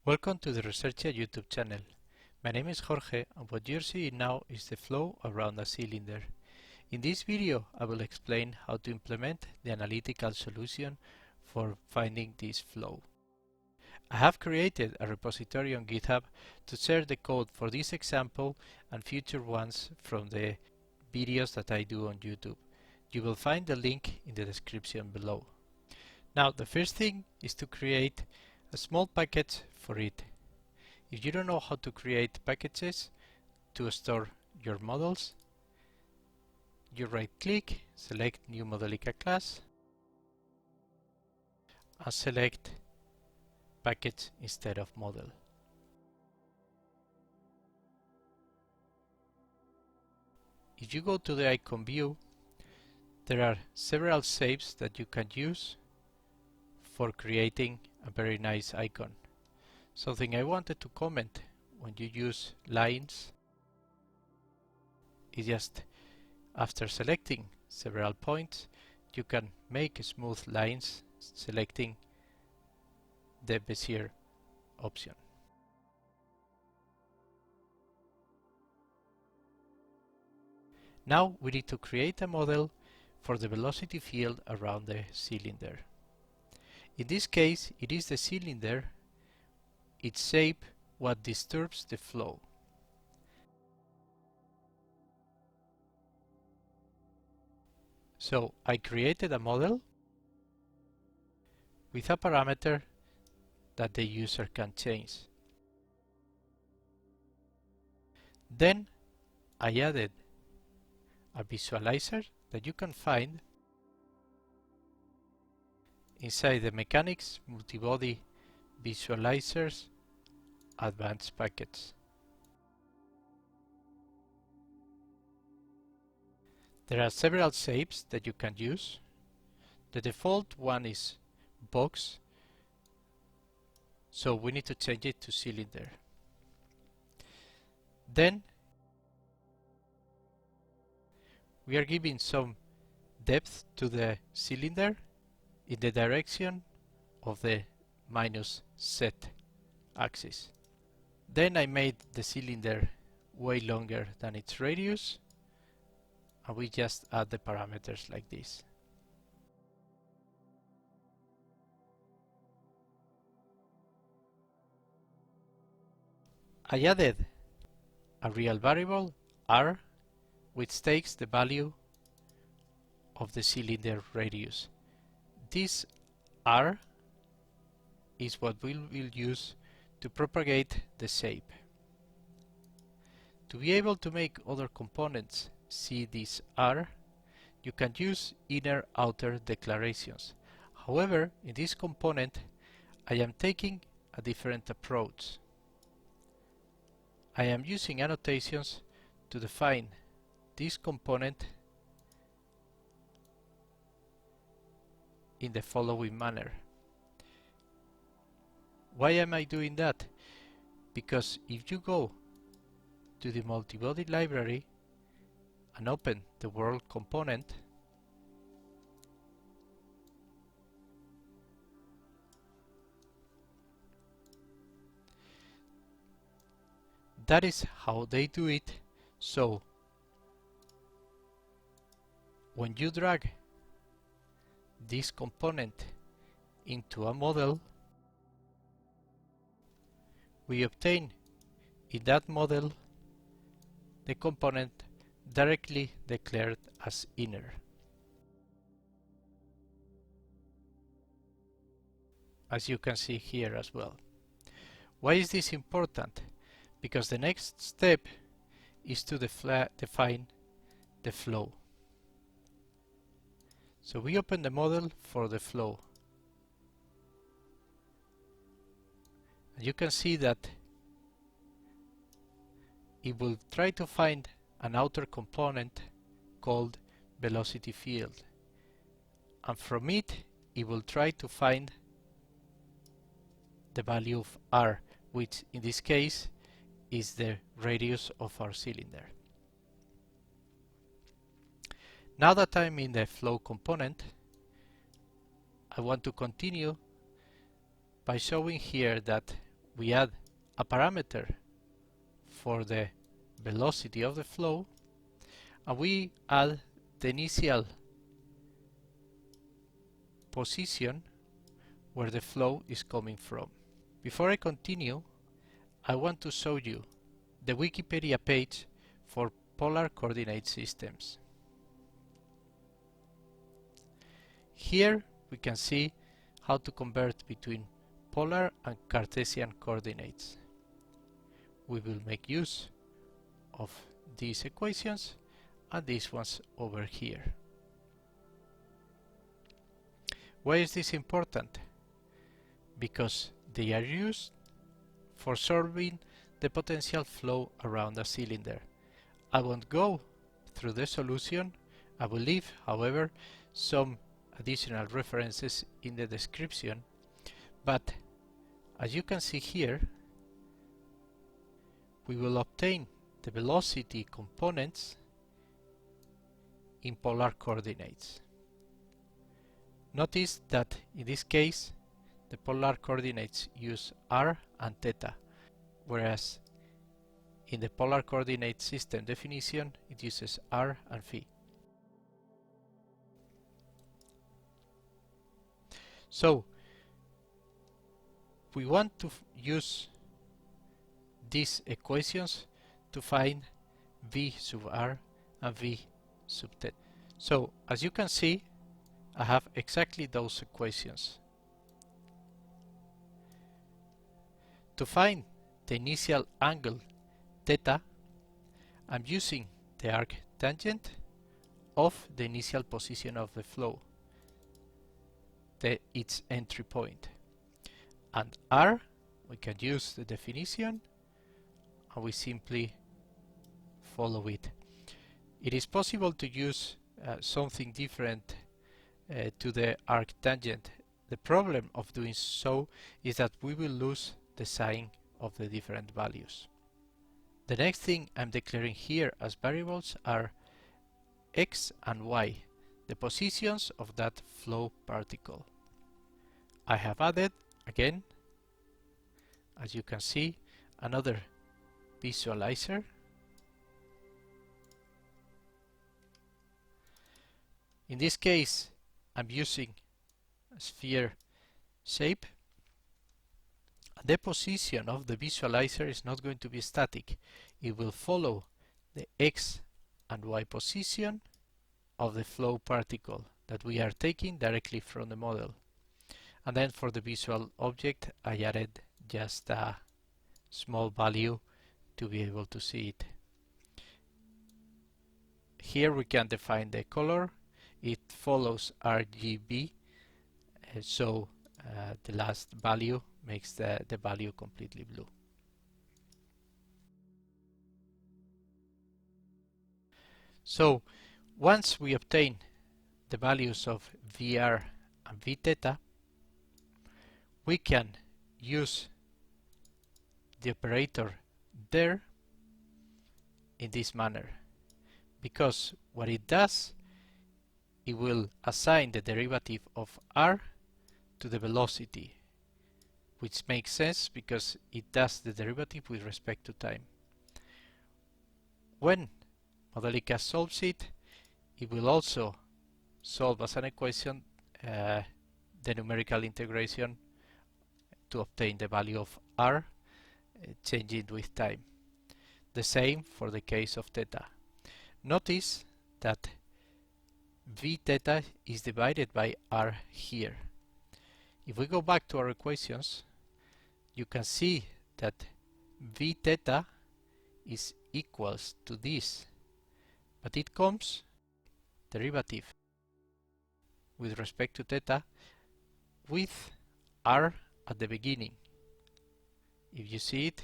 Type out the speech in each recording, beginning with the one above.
Welcome to the Researcher YouTube channel. My name is Jorge and what you're seeing now is the flow around a cylinder. In this video I will explain how to implement the analytical solution for finding this flow. I have created a repository on GitHub to share the code for this example and future ones from the videos that I do on YouTube. You will find the link in the description below. Now the first thing is to create a small package for it. If you don't know how to create packages to store your models, you right click, select new Modelica class and select package instead of model. If you go to the icon view, there are several shapes that you can use for creating a very nice icon. Something I wanted to comment when you use lines is just after selecting several points, you can make smooth lines selecting the Bezier option. Now we need to create a model for the velocity field around the cylinder. In this case, it is the cylinder, its shape, what disturbs the flow. So I created a model with a parameter that the user can change. Then I added a visualizer that you can find inside the Mechanics Multibody Visualizers Advanced Package. There are several shapes that you can use. The default one is box, so we need to change it to cylinder. Then we are giving some depth to the cylinder in the direction of the minus Z axis. Then I made the cylinder way longer than its radius, and we just add the parameters like this. I added a real variable, r, which takes the value of the cylinder radius. This r is what we will use to propagate the shape. To be able to make other components see this r, you can use inner-outer declarations. However, in this component, I am taking a different approach. I am using annotations to define this component in the following manner. Why am I doing that? Because if you go to the multibody library and open the world component, that is how they do it. So when you drag this component into a model, we obtain in that model the component directly declared as inner. As you can see here as well. Why is this important? Because the next step is to define the flow. So we open the model for the flow. And you can see that it will try to find an outer component called velocity field. And from it, it will try to find the value of r, which in this case is the radius of our cylinder. Now that I'm in the flow component, I want to continue by showing here that we add a parameter for the velocity of the flow, and we add the initial position where the flow is coming from. Before I continue, I want to show you the Wikipedia page for polar coordinate systems. Here we can see how to convert between polar and Cartesian coordinates. We will make use of these equations and these ones over here. Why is this important? Because they are used for solving the potential flow around a cylinder. I won't go through the solution. I will leave, however, some additional references in the description, but as you can see here, we will obtain the velocity components in polar coordinates. Notice that in this case the polar coordinates use r and theta, whereas in the polar coordinate system definition it uses r and phi. So we want to use these equations to find v sub r and v sub theta. So as you can see, I have exactly those equations. To find the initial angle theta, I'm using the arc tangent of the initial position of the flow, its entry point. And r, we can use the definition and we simply follow it. It is possible to use something different to the arc tangent. The problem of doing so is that we will lose the sign of the different values. The next thing I'm declaring here as variables are x and y, the positions of that flow particle. I have added, again, as you can see, another visualizer. In this case, I'm using a sphere shape. The position of the visualizer is not going to be static. It will follow the x and y position of the flow particle that we are taking directly from the model. And then for the visual object, I added just a small value to be able to see it. Here we can define the color. It follows RGB, so the last value makes the value completely blue. So once we obtain the values of VR and V theta, we can use the operator there in this manner, because what it does, it will assign the derivative of r to the velocity, which makes sense because it does the derivative with respect to time. When Modelica solves it, it will also solve as an equation the numerical integration to obtain the value of r, changing with time. The same for the case of theta. Notice that v theta is divided by r here. If we go back to our equations, you can see that v theta is equals to this, but it comes derivative with respect to theta with r at the beginning. If you see it,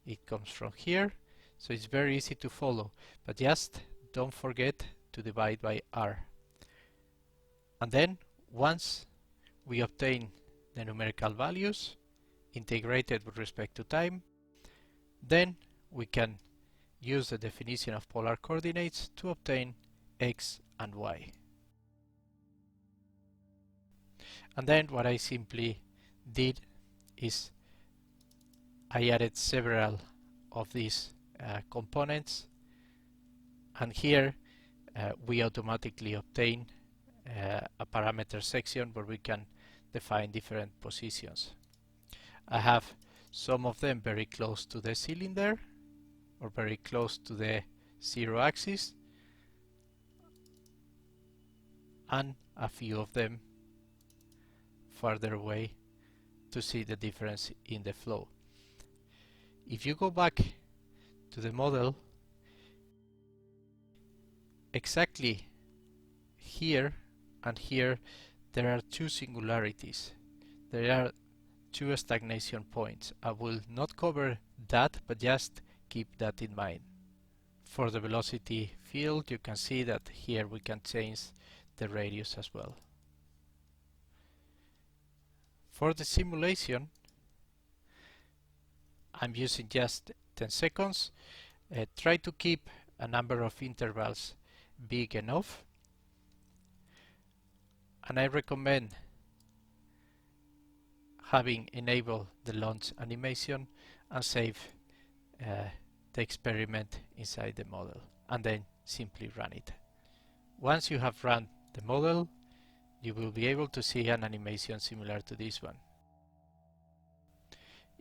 it comes from here, so it's very easy to follow, but just don't forget to divide by r. And then once we obtain the numerical values integrated with respect to time, then we can use the definition of polar coordinates to obtain x and y. And then what I simply did is I added several of these components, and here we automatically obtain a parameter section where we can define different positions. I have some of them very close to the cylinder or very close to the zero axis, and a few of them farther away to see the difference in the flow. If you go back to the model, exactly here and here there are two singularities. There are two stagnation points. I will not cover that, but just keep that in mind. For the velocity field, you can see that here we can change the radius as well. For the simulation, I'm using just 10 seconds. Try to keep a number of intervals big enough, and I recommend having enabled the launch animation and save the experiment inside the model, and then simply run it. Once you have run the model, you will be able to see an animation similar to this one.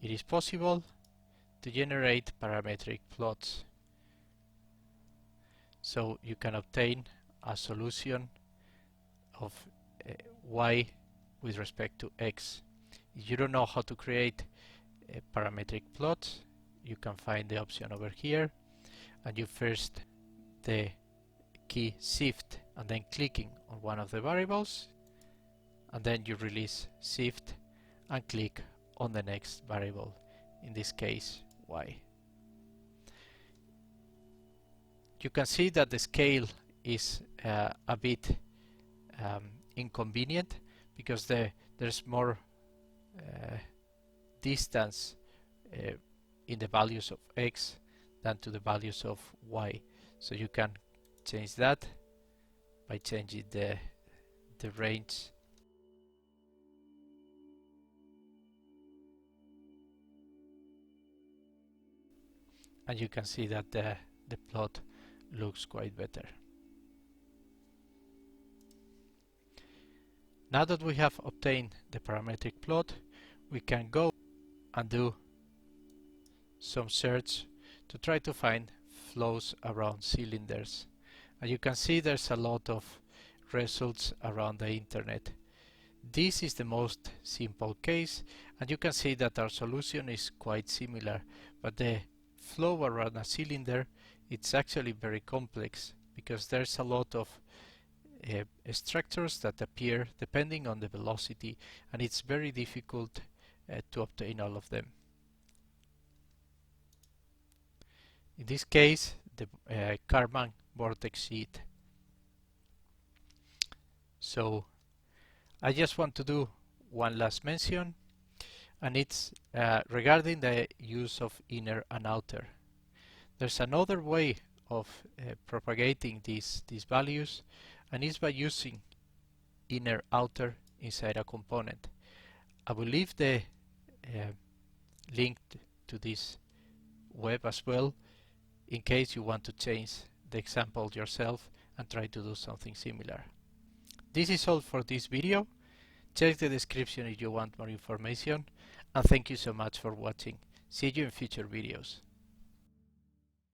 It is possible to generate parametric plots, so you can obtain a solution of y with respect to x. If you don't know how to create a parametric plot, you can find the option over here, and you first the key shift and then clicking on one of the variables, and then you release shift and click on the next variable, in this case y. You can see that the scale is a bit inconvenient because there's more distance in the values of x than to the values of y. So you can change that by changing the range. And you can see that the plot looks quite better. Now that we have obtained the parametric plot, we can go and do some search to try to find flows around cylinders. And you can see there's a lot of results around the internet. This is the most simple case, and you can see that our solution is quite similar, but the flow around a cylinder, it's actually very complex because there's a lot of structures that appear depending on the velocity, and it's very difficult to obtain all of them. In this case, the Karman vortex sheet. So I just want to do one last mention, and it's regarding the use of inner and outer. There's another way of propagating these values, and it's by using inner outer inside a component. I will leave the link to this web as well, in case you want to change the example yourself and try to do something similar. This is all for this video. Check the description if you want more information, and thank you so much for watching. See you in future videos.